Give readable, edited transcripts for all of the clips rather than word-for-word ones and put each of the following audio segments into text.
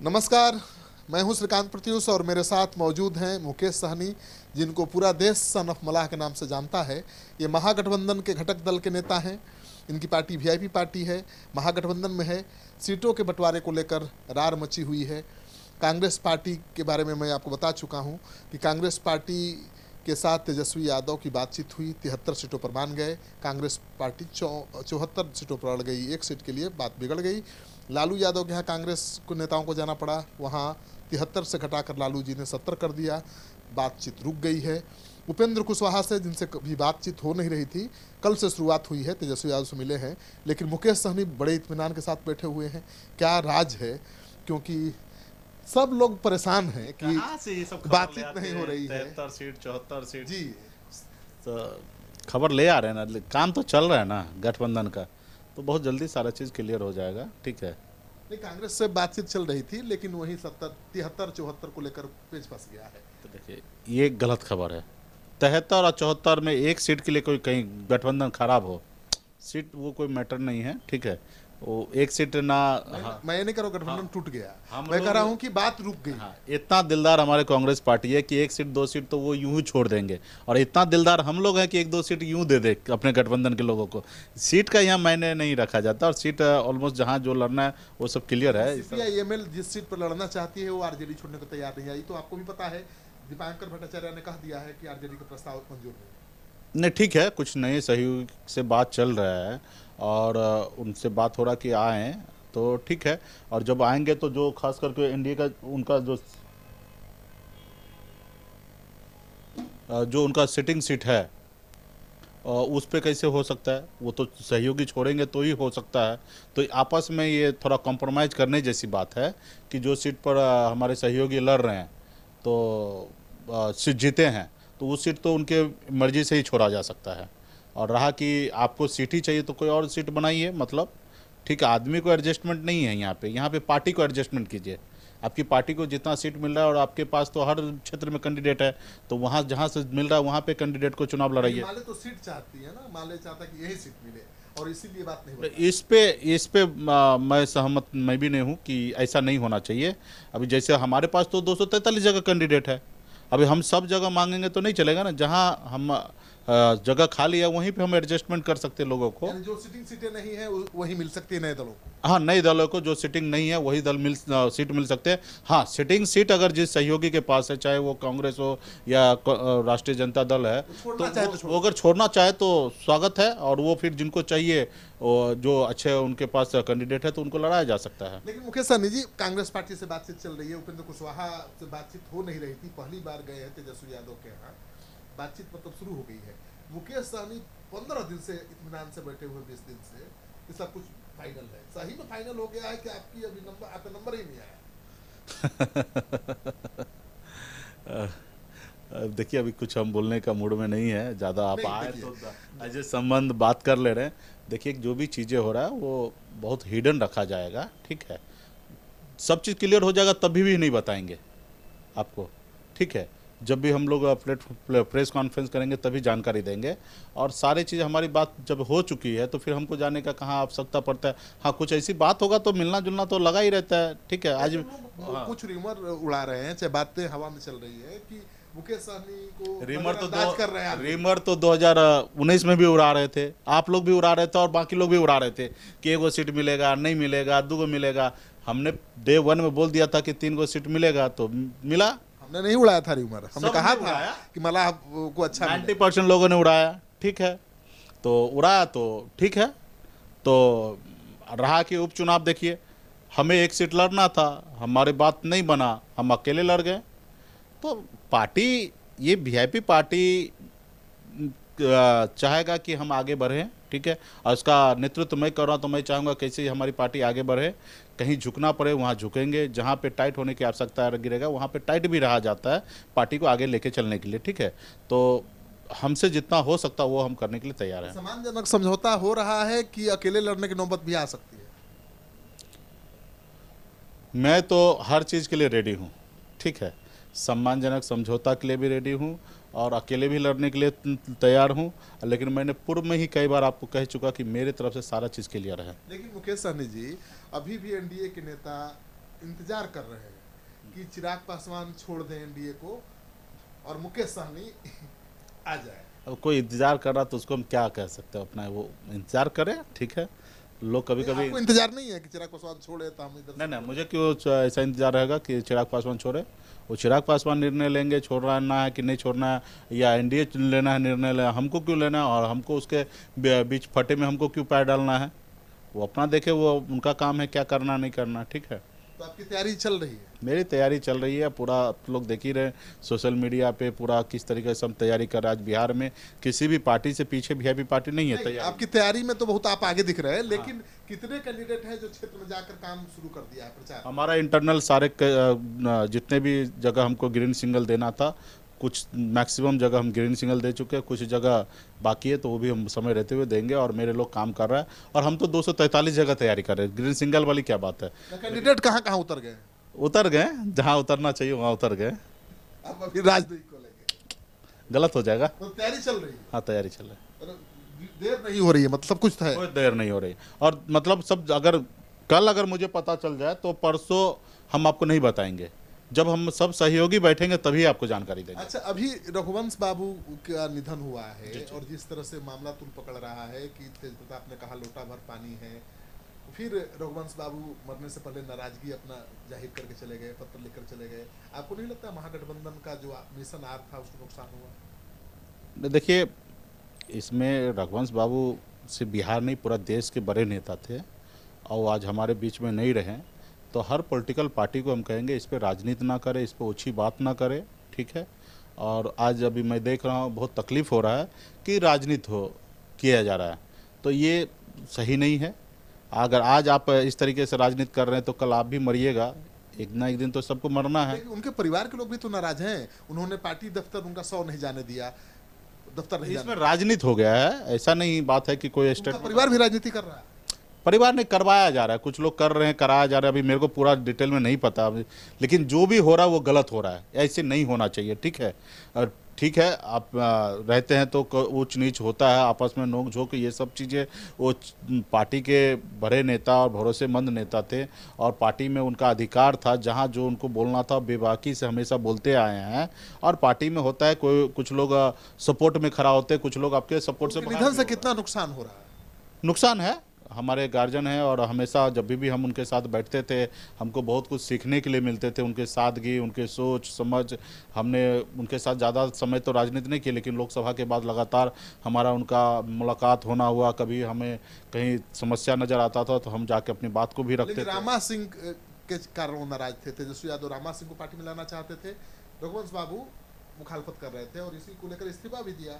नमस्कार, मैं हूं श्रीकांत प्रत्युष और मेरे साथ मौजूद हैं मुकेश सहनी, जिनको पूरा देश सन ऑफ मलाह के नाम से जानता है। ये महागठबंधन के घटक दल के नेता हैं। इनकी पार्टी वीआईपी पार्टी है, महागठबंधन में है। सीटों के बंटवारे को लेकर रार मची हुई है। कांग्रेस पार्टी के बारे में मैं आपको बता चुका हूं कि कांग्रेस पार्टी के साथ तेजस्वी यादव की बातचीत हुई, 73 सीटों पर मान गए। कांग्रेस पार्टी 74 सीटों पर अड़ गई, एक सीट के लिए बात बिगड़ गई। लालू यादव के यहाँ कांग्रेस को नेताओं को जाना पड़ा, वहाँ 73 से घटाकर लालू जी ने 70 कर दिया, बातचीत रुक गई है। उपेंद्र कुशवाहा से, जिनसे कभी बातचीत हो नहीं रही थी, कल से शुरुआत हुई है, तेजस्वी यादव से मिले हैं, लेकिन मुकेश सहनी बड़े इत्मीनान के साथ बैठे हुए हैं। क्या राज है? क्योंकि सब लोग परेशान हैं कि से ये सब बातचीत नहीं हो रही है। 73 सीट 74 सीट जी, तो खबर ले आ रहे हैं ना, काम तो चल रहा है ना गठबंधन का, तो बहुत जल्दी सारा चीज़ क्लियर हो जाएगा। ठीक है, नहीं, कांग्रेस से बातचीत चल रही थी, लेकिन वही 73 73 74 को लेकर पेच फंस गया है। तो देखिए ये गलत खबर है। 73 और 74 में एक सीट के लिए कोई कहीं गठबंधन खराब हो, सीट वो कोई मैटर नहीं है। ठीक है, वो एक सीट ना। हाँ, मैं ये नहीं कह रहा हूं गठबंधन हाँ, टूट गया, हम मैं कह लोग- रहा हूं कि बात रुक गई। हाँ, इतना दिलदार हमारे कांग्रेस पार्टी है कि एक सीट दो सीट तो वो यूं ही छोड़ देंगे, और इतना दिलदार हम लोग हैं कि एक दो सीट यूं दे दे अपने गठबंधन के लोगों को। सीट का यहाँ मायने नहीं रखा जाता, और सीट ऑलमोस्ट जहाँ जो लड़ना है वो सब क्लियर है। सीपीआई-एमएल जिस सीट पर लड़ना चाहती है वो आरजेडी छोड़ने को तैयार नहीं आई, तो आपको भी पता है दीपांकर भट्टाचार्य ने कह दिया है कि आरजेडी का प्रस्ताव मंजूर नहीं। नहीं, ठीक है, कुछ नए सहयोग से बात चल रहा है और उनसे बात हो रहा कि आए तो ठीक है। और जब आएंगे तो जो खास करके एनडीए का उनका जो उनका सिटिंग सीट है उस पे कैसे हो सकता है? वो तो सहयोगी छोड़ेंगे तो ही हो सकता है। तो आपस में ये थोड़ा कॉम्प्रोमाइज़ करने जैसी बात है कि जो सीट पर हमारे सहयोगी लड़ रहे हैं तो सीट जीते हैं, तो वो सीट तो उनके मर्जी से ही छोड़ा जा सकता है। और रहा कि आपको सीट ही चाहिए तो कोई और सीट बनाइए, मतलब ठीक है, आदमी को एडजस्टमेंट नहीं है यहाँ पे पार्टी को एडजस्टमेंट कीजिए। आपकी पार्टी को जितना सीट मिल रहा है और आपके पास तो हर क्षेत्र में कैंडिडेट है, तो वहाँ जहाँ से मिल रहा है वहाँ पे कैंडिडेट को चुनाव लड़ाइए। माले तो सीट चाहती है ना, माले चाहता कि यही सीट मिले, और इसीलिए बात नहीं हो इस पे मैं सहमत मैं भी नहीं हूँ कि ऐसा नहीं होना चाहिए। अभी जैसे हमारे पास तो 243 जगह कैंडिडेट है, अभी हम सब जगह मांगेंगे तो नहीं चलेगा ना। जहाँ हम जगह खाली है वहीं पे हम एडजस्टमेंट कर सकते हैं लोगों को। यानी जो सिटिंग सीटें नहीं है वही मिल सकती है नए दलों को। हाँ, नए दलों को जो सीटिंग नहीं है वही सीट मिल सकते हैं। हाँ, सिटिंग सीट अगर जिस सहयोगी के पास है, चाहे वो कांग्रेस हो या राष्ट्रीय जनता दल है, तो वो अगर छोड़ना चाहे तो स्वागत है, और वो फिर जिनको चाहिए जो अच्छे उनके पास कैंडिडेट है तो उनको लड़ाया जा सकता है। लेकिन मुकेश सहनी जी, कांग्रेस पार्टी से बातचीत चल रही है, उपेंद्र कुशवाहा से बातचीत हो नहीं रही थी, पहली बार गए हैं तेजस्वी यादव के यहाँ, बातचीत मतलब शुरू हो गई है। मुकेश सहनी 15 दिन से इत्मीनान से बैठे हुए, 20 दिन से, कि सब कुछ फाइनल है। सही में फाइनल हो गया है कि आपकी अभी आपका नंबर ही नहीं आया? देखिए, अभी कुछ हम बोलने का मूड में नहीं है ज़्यादा। आप आए तो ऐसे संबंध बात कर ले रहे हैं। देखिए, जो भी चीज़ें हो रहा है वो बहुत हिडन रखा जाएगा। ठीक है, सब चीज़ क्लियर हो जाएगा तभी भी नहीं बताएंगे आपको। ठीक है, जब भी हम लोग प्रेस कॉन्फ्रेंस करेंगे तभी जानकारी देंगे, और सारी चीज़ हमारी बात जब हो चुकी है तो फिर हमको जाने का कहाँ आवश्यकता पड़ता है। हाँ, कुछ ऐसी बात होगा तो मिलना जुलना तो लगा ही रहता है। ठीक है, आज कुछ रिमर उड़ा रहे हैं, चाहे बातें हवा में चल रही है कि मुकेश सहनी को रीमर तो नजरअंदाज कर रहे हैं। रीमर तो 2019 में भी उड़ा रहे थे, आप लोग भी उड़ा रहे थे और बाकी लोग भी उड़ा रहे थे कि एगो सीट मिलेगा, नहीं मिलेगा, 2 मिलेगा। हमने डे 1 में बोल दिया था कि 3 सीट मिलेगा, तो मिला। हमने नहीं उड़ाया था रिमर, हमने सब कहा ने था उड़ाया। कि मलाह को अच्छा 90% लोगों ने उड़ाया। ठीक है, तो उड़ाया तो ठीक है। तो रहा कि उपचुनाव देखिए, हमें एक सीट लड़ना था, हमारी बात नहीं बना, हम अकेले लड़ गए। तो पार्टी, ये वीआईपी पार्टी चाहेगा कि हम आगे बढ़ें। ठीक है, और उसका नेतृत्व मैं कर रहा हूँ, तो मैं चाहूँगा कैसे हमारी पार्टी आगे बढ़े। कहीं झुकना पड़े वहाँ झुकेंगे, जहाँ पे टाइट होने की आवश्यकता गिरेगा वहाँ पे टाइट भी रहा जाता है पार्टी को आगे लेके चलने के लिए। ठीक है, तो हमसे जितना हो सकता है वो हम करने के लिए तैयार हैं। सम्मानजनक समझौता हो रहा है कि अकेले लड़ने की नौबत भी आ सकती है? मैं तो हर चीज़ के लिए रेडी हूँ। ठीक है, सम्मानजनक समझौता के लिए भी रेडी हूँ और अकेले भी लड़ने के लिए तैयार हूँ। लेकिन मैंने पूर्व में ही कई बार आपको कह चुका कि मेरे तरफ से सारा चीज़ क्लियर है। लेकिन मुकेश सहनी जी, अभी भी एनडीए के नेता इंतजार कर रहे हैं कि चिराग पासवान छोड़ दें एनडीए को और मुकेश सहनी आ जाए। अब कोई इंतजार कर रहा तो उसको हम क्या कह सकते हैं, अपना वो इंतजार करे, ठीक है। लोग कभी कभी आपको इंतजार नहीं है कि चिराग पासवान छोड़े तो हम इधर नहीं नहीं, मुझे क्यों ऐसा इंतजार रहेगा कि चिराग पासवान छोड़े। वो चिराग पासवान निर्णय लेंगे छोड़ना है कि नहीं छोड़ना है, या एनडीए लेना है निर्णय लेना, हमको क्यों लेना है, और हमको उसके बीच फटे में हमको क्यों पैर डालना है। वो अपना देखे, वो उनका काम है क्या करना नहीं करना, ठीक है। तो आपकी तैयारी चल रही है? मेरी तैयारी चल रही है पूरा, आप लोग देख ही रहे हैं सोशल मीडिया पे पूरा किस तरीके से हम तैयारी कर रहे हैं। आज बिहार में किसी भी पार्टी से पीछे वीआईपी पार्टी नहीं है तैयारी। आपकी तैयारी में तो बहुत आप आगे दिख रहे हैं, लेकिन कितने कैंडिडेट हैं जो क्षेत्र में जाकर काम शुरू कर दिया है प्रचार? हमारा इंटरनल सारे जितने भी जगह हमको ग्रीन सिग्नल देना था, कुछ मैक्सिमम जगह हम ग्रीन सिग्नल दे चुके हैं, कुछ जगह बाकी है तो वो भी हम समय रहते हुए देंगे, और मेरे लोग काम कर रहा है। और हम तो 243 जगह तैयारी कर रहे हैं, ग्रीन सिग्नल वाली क्या बात है। कैंडिडेट कहाँ कहाँ उतर गए? उतर गए जहाँ उतरना चाहिए वहाँ उतर गए। आप अभी राजनीति को लेके गलत हो जाएगा। तो तैयारी चल रही है? हाँ तैयारी चल रही है, देर नहीं हो रही है, मतलब कुछ है? कोई देर नहीं हो रही। और मतलब सब अगर कल अगर मुझे पता चल जाए तो परसों हम आपको नहीं बताएंगे, जब हम सब सहयोगी बैठेंगे तभी आपको जानकारी देंगे। अच्छा, अभी रघुवंश बाबू का निधन हुआ है और जिस तरह से मामला तुल पकड़ रहा है कि तेजप्रताप ने कहा लोटा भर पानी है, फिर रघुवंश बाबू मरने से पहले नाराजगी अपना जाहिर करके चले गए, पत्र लिखकर चले गए। आपको नहीं लगता महागठबंधन का जो मिशन आर था उसको नुकसान हुआ? देखिए, इसमें रघुवंश बाबू से बिहार नहीं पूरा देश के बड़े नेता थे, और आज हमारे बीच में नहीं रहे, तो हर पॉलिटिकल पार्टी को हम कहेंगे इस पर राजनीति ना करे, इस पर ओछी बात ना करे, ठीक है। और आज अभी मैं देख रहा हूँ बहुत तकलीफ हो रहा है कि राजनीति किया जा रहा है, तो ये सही नहीं है। अगर आज आप इस तरीके से राजनीति कर रहे हैं तो कल आप भी मरिएगा, एक ना एक दिन तो सबको मरना है। उनके परिवार के लोग भी तो नाराज हैं, उन्होंने पार्टी दफ्तर उनका 100 नहीं जाने दिया, दफ्तर नहीं इसमें राजनीति हो गया है, ऐसा नहीं बात है कि कोई स्टेट परिवार भी राजनीति कर रहा है। परिवार ने करवाया जा रहा है, कुछ लोग कर रहे हैं, कराया जा रहा है, अभी मेरे को पूरा डिटेल में नहीं पता, लेकिन जो भी हो रहा है वो गलत हो रहा है, ऐसे नहीं होना चाहिए, ठीक है। और ठीक है, आप रहते हैं तो ऊंच नीच होता है, आपस में नोक झोंक, ये सब चीज़ें, वो पार्टी के बड़े नेता और भरोसेमंद नेता थे, और पार्टी में उनका अधिकार था, जहां जो उनको बोलना था बेबाकी से हमेशा बोलते आए हैं। और पार्टी में होता है कोई कुछ लोग सपोर्ट में खड़ा होते हैं, कुछ लोग आपके सपोर्ट से निधन से कितना नुकसान हो रहा है? नुकसान है, हमारे गार्जियन हैं, और हमेशा जब भी हम उनके साथ बैठते थे हमको बहुत कुछ सीखने के लिए मिलते थे, उनके सादगी, उनके सोच समझ। हमने उनके साथ ज़्यादा समय तो राजनीति नहीं की, लेकिन लोकसभा के बाद लगातार हमारा उनका मुलाकात होना हुआ, कभी हमें कहीं समस्या नज़र आता था तो हम जाके अपनी बात को भी रखते थे। रामा सिंह के कारण वो नाराज थे, तेजस्वी यादव रामा सिंह को पार्टी में लाना चाहते थे, रघुवंश बाबू मुखालफत कर रहे थे और इसी को लेकर इस्तीफा भी दिया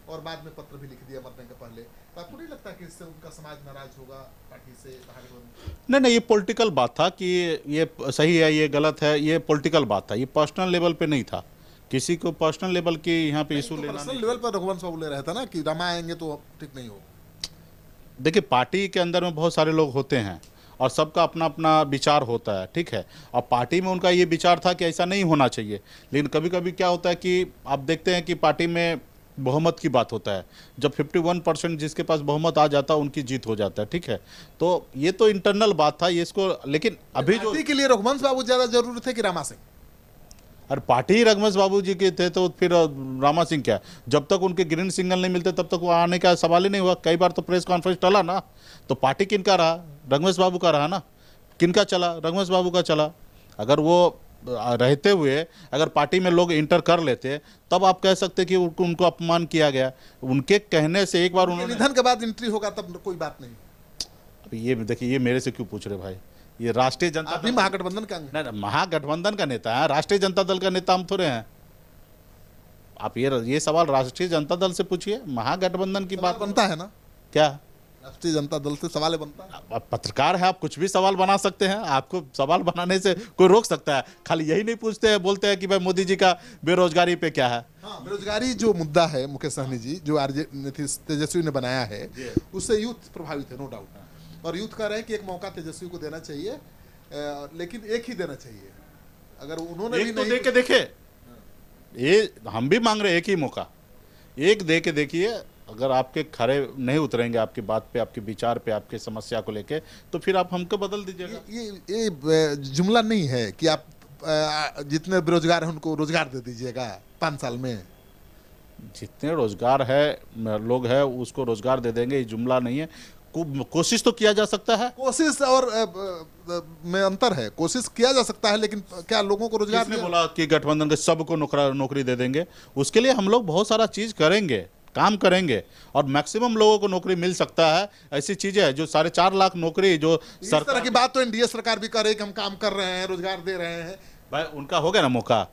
और बाद में पत्र भी लिख दिया मरने के पहले। तो आपको नहीं लगता कि इससे उनका समाज नाराज होगा पार्टी से? नहीं नहीं, ये पॉलिटिकल बात था कि ये सही है ये गलत है, ये पॉलिटिकल बात था, ये पर्सनल लेवल पे नहीं था, किसी को पर्सनल लेवल की यहाँ पे इशू लेना। पर्सनल लेवल पर रघुवंश बाबू ले रहा था ना कि रामा आएंगे तो ठीक नहीं हो। देखिए, पार्टी के अंदर में बहुत सारे लोग होते हैं और सबका अपना अपना विचार होता है, ठीक है। और पार्टी में उनका ये विचार था कि ऐसा नहीं होना चाहिए, लेकिन कभी कभी क्या होता है कि आप देखते हैं कि पार्टी में बहुमत की बात होता है, जब 51% जिसके पास बहुमत आ जाता है उनकी जीत हो जाता है, ठीक है। तो ये तो इंटरनल बात था ये इसको, लेकिन अभी जो के लिए रघुवंश बाबू ज्यादा जरूरी थे कि रामा सिंह? और पार्टी ही रघुवंश बाबू जी के थे तो फिर रामा सिंह क्या, जब तक उनके ग्रीन सिग्नल नहीं मिलते तब तक वो आने का सवाल ही नहीं हुआ। कई बार तो प्रेस कॉन्फ्रेंस टला ना, तो पार्टी किनका रहा? रघुवंश बाबू का रहा ना। किनका चला? रघुवंश बाबू का चला। अगर वो रहते हुए अगर पार्टी में लोग इंटर कर लेते तब आप कह सकते कि उनको अपमान किया गया। उनके कहने से एक बार उन्होंने निधन के बाद एंट्री होगा तब कोई बात नहीं। अभी ये देखिए, ये मेरे से क्यों पूछ रहे भाई, ये राष्ट्रीय जनता दल महागठबंधन का नहीं, महागठबंधन का नेता है, राष्ट्रीय जनता दल का नेता हम थोड़े हैं। आप ये सवाल राष्ट्रीय जनता दल से पूछिए, महागठबंधन की बात बनता है ना। क्या राष्ट्रीय जनता दल से सवाल बनता है? आप पत्रकार है, आप कुछ भी सवाल बना सकते हैं, आपको सवाल बनाने से कोई रोक सकता है? खाली यही नहीं पूछते हैं, बोलते हैं कि भाई मोदी जी का बेरोजगारी पे क्या है। हाँ, बेरोजगारी जो मुद्दा है मुकेश सहनी जी, जो तेजस्वी ने बनाया है, उससे यूथ प्रभावित है, नो डाउट। और यूथ कह रहे हैं कि एक मौका तेजस्वी को देना चाहिए, लेकिन एक ही देना चाहिए। अगर उन्होंने एक तो दे के देखे, ये हम भी मांग रहे एक ही मौका, एक दे के देखिए। अगर आपके खरे नहीं उतरेंगे आपकी बात पे, आपके विचार पे, आपके समस्या को लेके, तो फिर आप हमको बदल दीजिएगा। ये जुमला नहीं है कि आप जितने बेरोजगार हैं उनको रोजगार दे दीजिएगा 5 साल में। जितने रोजगार है लोग हैं उसको रोजगार दे देंगे, ये जुमला नहीं है। कोशिश तो किया जा सकता है। कोशिश और में अंतर है। कोशिश किया जा सकता है, लेकिन क्या लोगों को रोजगार किसने बोला कि गठबंधन के सबको नौकरी दे देंगे? उसके लिए हम लोग बहुत सारा चीज करेंगे, काम करेंगे, और मैक्सिमम लोगों को नौकरी मिल सकता है। ऐसी चीजें हैं जो 4.5 लाख नौकरी जो इस तरह की बात तो एनडीए सरकार भी कर रही है कि हम काम कर रहे हैं, रोजगार दे रहे हैं। भाई उनका हो गया ना मौका।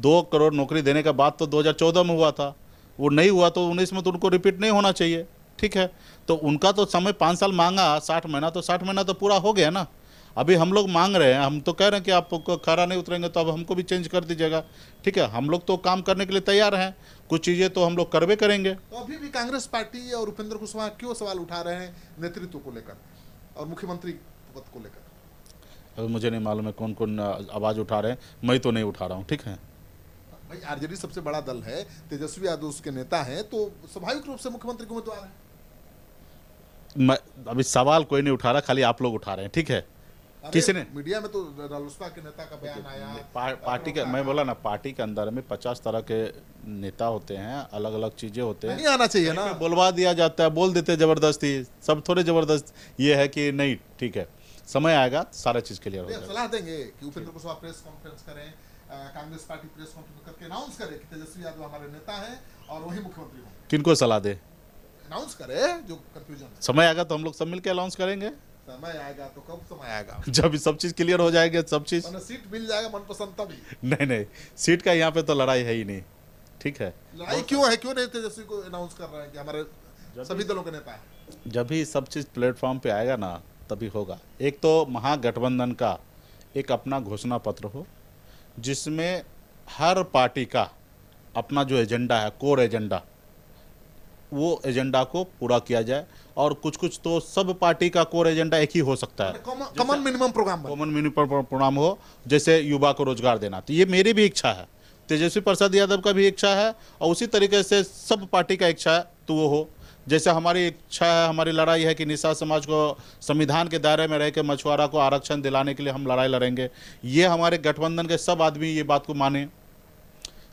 2 करोड़ नौकरी देने का बात तो 2014 में हुआ था, वो नहीं हुआ तो 19 में तो उनको रिपीट नहीं होना चाहिए। ठीक है, तो उनका तो समय 5 साल मांगा, 60 महीना, तो 60 महीना तो पूरा हो गया ना। अभी हम लोग मांग रहे हैं, हम तो कह रहे हैं कि आप खरा नहीं उतरेंगे तो अब हमको भी चेंज कर दीजिएगा। ठीक है, हम लोग तो काम करने के लिए तैयार हैं, कुछ चीज़ें तो हम लोग करवे करेंगे। तो अभी भी कांग्रेस पार्टी और उपेंद्र कुशवाहा क्यों सवाल उठा रहे हैं नेतृत्व को लेकर और मुख्यमंत्री पद को लेकर? अभी मुझे नहीं मालूम है कौन कौन आवाज़ उठा रहे हैं, मैं तो नहीं उठा रहा हूँ। ठीक है भाई, आरजेडी सबसे बड़ा दल है, तेजस्वी यादव उसके नेता हैं, तो स्वाभाविक रूप से मुख्यमंत्री को उम्मीदवार है। मैं अभी सवाल कोई नहीं उठा रहा, खाली आप लोग उठा रहे हैं। ठीक है, किसी ने मीडिया में तो रालोसपा के नेता का बयान आया। पार्टी का, मैं बोला ना, पार्टी के अंदर में 50 तरह के नेता होते हैं, अलग अलग चीजें होते हैं। नहीं आना चाहिए ना, बोलवा दिया जाता है, बोल देते जबरदस्ती। सब थोड़े जबरदस्त ये है कि नहीं। ठीक है, समय आएगा सारा चीज क्लियर हो जाएगा। सलाह देंगे कि उपेंद्र कुशवाहा प्रेस कॉन्फ्रेंस करें, कांग्रेस पार्टी प्रेस कॉन्फ्रेंस करके अनाउंस करे कि तेजस्वी यादव हमारे नेता हैं और वही मुख्यमंत्री होंगे। किनको सलाह दे? अनाउंस करे, जो कंफ्यूजन है। समय आएगा तो हम लोग सब मिलकर अनाउंस करेंगे। समय आएगा तो कब समय आएगा? जब सब चीज क्लियर हो जाएगा, सब चीज। सीट मिल जाएगा मनपसंद तभी। नहीं, सीट का यहाँ पे तो लड़ाई है ही नहीं। ठीक है, लड़ाई क्यों है? क्यों नहीं तेजस्वी को अनाउंस कर रहे हैं कि हमारे सभी दलों के नेता है? जब भी सब चीज प्लेटफॉर्म पे आएगा ना तभी होगा। एक तो महागठबंधन का एक अपना घोषणा पत्र हो, जिसमें हर पार्टी का अपना जो एजेंडा है, कोर एजेंडा, वो एजेंडा को पूरा किया जाए। और कुछ तो सब पार्टी का कोर एजेंडा एक ही हो सकता है, common minimum programme, common minimum programme हो। जैसे युवा को रोजगार देना, तो ये मेरी भी इच्छा है, तेजस्वी प्रसाद यादव का भी इच्छा है, और उसी तरीके से सब पार्टी का इच्छा है तो वो हो। जैसे हमारी इच्छा है, हमारी लड़ाई है कि निषाद समाज को संविधान के दायरे में रह के मछुआरा को आरक्षण दिलाने के लिए हम लड़ाई लड़ेंगे। ये हमारे गठबंधन के सब आदमी ये बात को माने।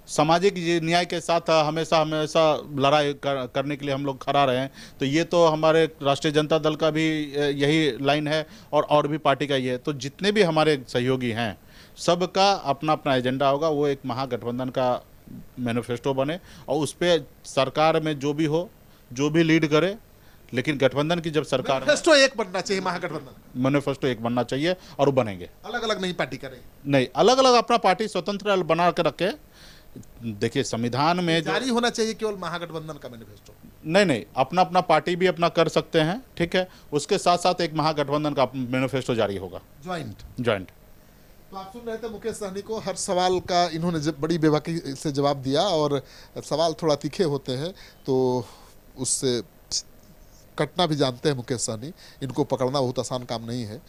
सामाजिक न्याय के साथ हमेशा लड़ाई करने के लिए हम लोग खड़ा रहे हैं। तो ये तो हमारे राष्ट्रीय जनता दल का भी यही लाइन है, और भी पार्टी का ये है। तो जितने भी हमारे सहयोगी हैं, सबका अपना अपना एजेंडा होगा। वो एक महागठबंधन का मैनिफेस्टो बने, और उस पर सरकार में जो भी हो, जो भी लीड करे, लेकिन गठबंधन की जब सरकार, मैनिफेस्टो एक बनना चाहिए, महागठबंधन मैनिफेस्टो एक बनना चाहिए, और वो बनेंगे। अलग अलग नहीं पार्टी करें, नहीं, अलग अलग अपना पार्टी स्वतंत्र बना कर रखे। देखिए संविधान में जारी होना चाहिए केवल महागठबंधन का मैनिफेस्टो। नहीं, अपना अपना पार्टी भी अपना कर सकते हैं। ठीक है, उसके साथ साथ एक महागठबंधन का मैनिफेस्टो जारी होगा, ज्वाइंट। तो आप सुन रहे थे मुकेश सहनी को। हर सवाल का इन्होंने बड़ी बेबाकी से जवाब दिया, और सवाल थोड़ा तीखे होते हैं तो उससे कटना भी जानते हैं मुकेश सहनी। इनको पकड़ना बहुत आसान काम नहीं है।